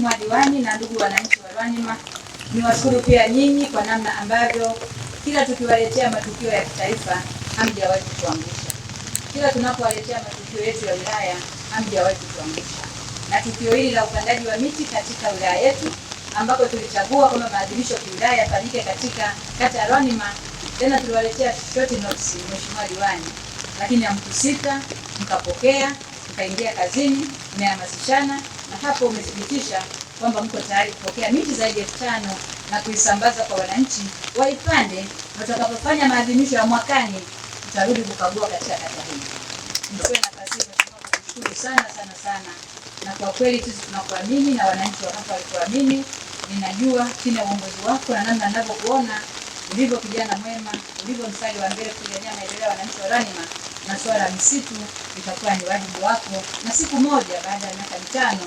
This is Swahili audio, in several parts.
Mheshimiwa Diwani na ndugu wananchi wa Rwanima, niwashukuru pia nyinyi kwa namna ambavyo kila tukiwaletea matukio ya kitaifa hamjawahi kutuangusha. Kila tunapowaletea matukio yetu ya wilaya hamjawahi kutuangusha. Na tukio hili la upandaji wa miti katika wilaya yetu ambako tulichagua kama maadhimisho ya wilaya yafanyike katika kata ya Rwanima, tena tuliwaletea short notice Mheshimiwa Diwani, lakini hamkusita, mkapokea, mkaingia kazini, mmehamasishana na hapo umethibitisha kwamba mko tayari kupokea miti zaidi ya 5,000 na kuisambaza kwa wananchi waipande, na tutakapofanya maadhimisho ya mwakani tutarudi kukagua katika kata hii. Nichukue nafasi hii kushukuru sana na kwa kweli sisi tunakuamini na wananchi wa hapa walikuamini. Ninajua chini ya uongozi wako na namna ninavyokuona ulivyo kijana mwema, ulivyo mstari wa mbele kupigania maendeleo ya wananchi wa Rwanima, na swala la misitu itakuwa ni wajibu wako, na siku moja baada ya miaka 5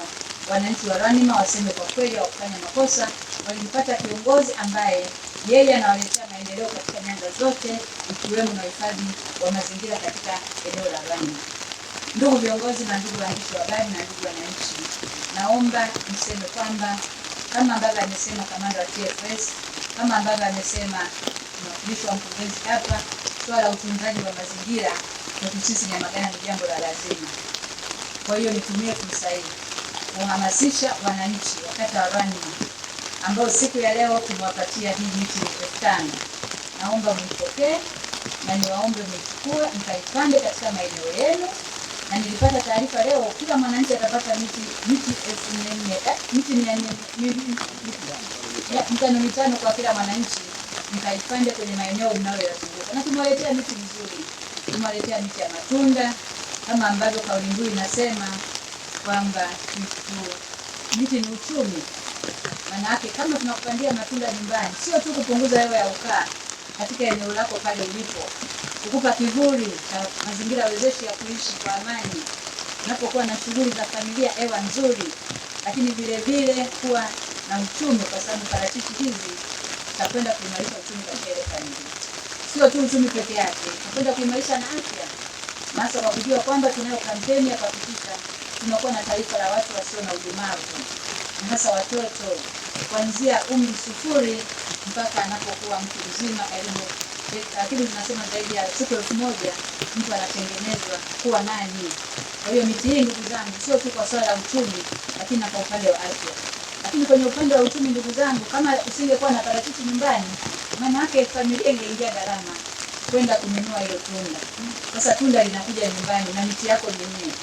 wananchi wa Rwanima waseme kwa kweli hawakufanya makosa, walipata kiongozi ambaye yeye anawaletea maendeleo katika nyanja zote ikiwemo na uhifadhi wa mazingira katika eneo la Rwanima. Ndugu viongozi na ndugu waandishi wa habari na ndugu wananchi, naomba mseme kwamba kama ambavyo amesema kamanda wa TFS, kama ambavyo amesema mwakilishi wa mkurugenzi hapa, swala la utunzaji wa mazingira kwetu sisi Nyamagana ni jambo la lazima. Kwa hiyo nitumie fursa hii kuhamasisha wananchi wa kata ya Rwanima ambao siku ya leo tumewapatia hii miti 5,000. Naomba mipokee na niwaombe mchukue mkaipande katika maeneo yenu, na nilipata taarifa leo kila mwananchi atapata miti 5,000 kwa kila mwananchi, mkaipande kwenye maeneo mnayoyazunguka. Na tumewaletea miti mizuri, tumewaletea miti ya matunda kama ambavyo kauli mbiu inasema kwamba miti ni uchumi. Maana yake kama tunakupandia matunda nyumbani, sio tu kupunguza hewa ya ukaa katika eneo lako pale ulipo, kukupa kivuli cha mazingira wezeshi ya kuishi kwa amani unapokuwa na shughuli za familia, hewa nzuri, lakini vile vile kuwa na uchumi, kwa sababu parachichi hizi zitakwenda kuimarisha uchumi katika ile familia. Sio tu uchumi peke yake, tutakwenda kuimarisha na afya, hasa kwa kujua kwamba tunayo kampeni ya kuhakikisha tunakuwa na taifa la watu wasio na ulemavu, hasa watoto kuanzia umri 0 mpaka anapokuwa mtu mzima karibu, lakini tunasema zaidi ya siku 1,000 mtu anatengenezwa kuwa nani. Kwa hiyo miti hii ndugu zangu sio tu kwa swala la uchumi, lakini na kwa upande wa afya. Lakini kwenye upande wa uchumi ndugu zangu, kama usingekuwa na parachichi nyumbani, maana yake familia ingeingia gharama kwenda kununua hilo tunda. Sasa tunda linakuja nyumbani na miti yako mwenyewe.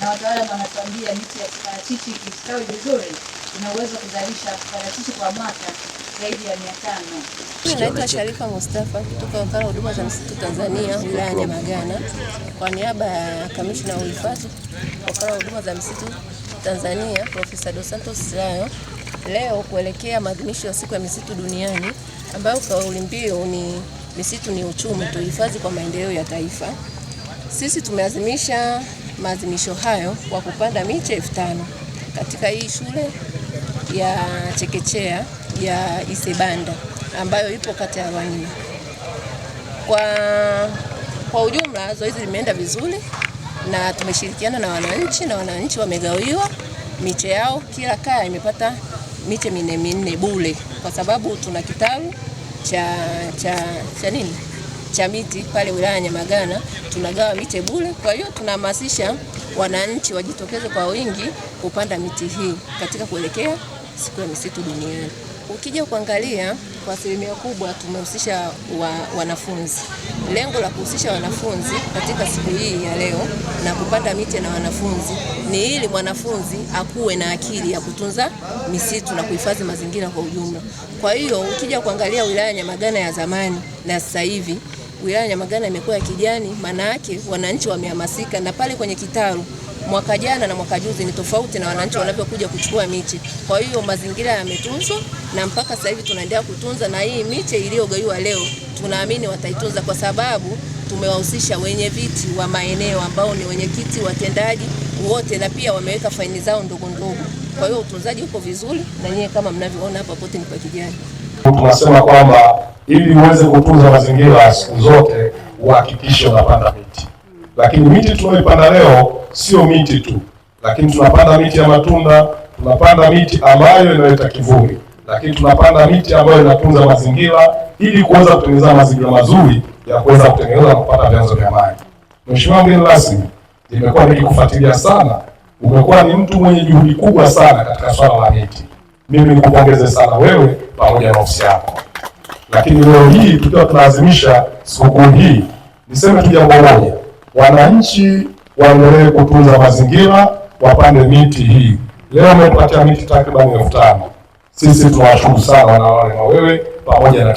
Na wataalamu wanatuambia miti ya parachichi ikistawi vizuri ina uwezo kuzalisha parachichi kwa mwaka zaidi ya 500. Naitwa Sharifa Mustafa kutoka Wakala Huduma za Misitu Tanzania wilaya ya Nyamagana, kwa niaba ya kamishna wa uhifadhi Wakala Huduma za Misitu Tanzania Profesa Dos Santos Silayo, leo kuelekea maadhimisho ya siku ya misitu duniani ambayo kauli mbiu ni misitu ni uchumi, tuhifadhi kwa maendeleo ya taifa. Sisi tumeadhimisha maadhimisho hayo kwa kupanda miche 5,000 katika hii shule ya chekechea ya Isebanda ambayo ipo kata ya Rwanima. Kwa ujumla zoezi limeenda vizuri na tumeshirikiana na wananchi wamegawiwa miche yao, kila kaya imepata miche 4 bure, kwa sababu tuna kitalu cha miti pale wilaya ya Nyamagana, tunagawa miche bure. Kwa hiyo tunahamasisha wananchi wajitokeze kwa wingi kupanda miti hii katika kuelekea siku ya misitu duniani. Ukija kuangalia kwa asilimia kubwa tumehusisha wanafunzi. Lengo la kuhusisha wanafunzi katika siku hii ya leo na kupanda miti na wanafunzi ni ili mwanafunzi akuwe na akili ya kutunza misitu na kuhifadhi mazingira kwa ujumla. Kwa hiyo ukija kuangalia wilaya ya Nyamagana ya zamani na sasa hivi, wilaya ya Nyamagana imekuwa ya kijani, maana yake wananchi wamehamasika, na pale kwenye kitalu mwaka jana na mwaka juzi ni tofauti na wananchi wanapokuja kuchukua miche. Kwa hiyo mazingira yametunzwa na mpaka sasa hivi tunaendelea kutunza, na hii miche iliyogawiwa leo tunaamini wataitunza, kwa sababu tumewahusisha wenye viti wa maeneo ambao ni wenyekiti, watendaji wote, na pia wameweka faini zao ndogo ndogo. Kwa hiyo utunzaji uko vizuri na nyie kama mnavyoona hapa pote ni kwa kijani. Tunasema kwamba ili uweze kutunza mazingira siku zote uhakikishe unapanda miti. Lakini miti tunayoipanda leo sio miti tu, lakini tunapanda miti ya matunda, tunapanda miti ambayo inaleta kivuli, lakini tunapanda miti ambayo inatunza mazingira ili kuweza kutengeneza mazingira mazuri ya kuweza kutengeneza na kupata vyanzo vya maji. Mheshimiwa mgeni rasmi, nimekuwa nikikufuatilia sana, umekuwa ni mtu mwenye juhudi kubwa sana katika swala la miti. Mimi nikupongeze sana wewe pamoja na ofisi yako. Lakini leo hii tukiwa tunaadhimisha sikukuu hii, niseme tu jambo moja, wananchi waendelee kutunza mazingira, wapande miti hii. Leo umepatia miti takriban 5,000. Sisi tunawashukuru sana wanawake na wewe pamoja na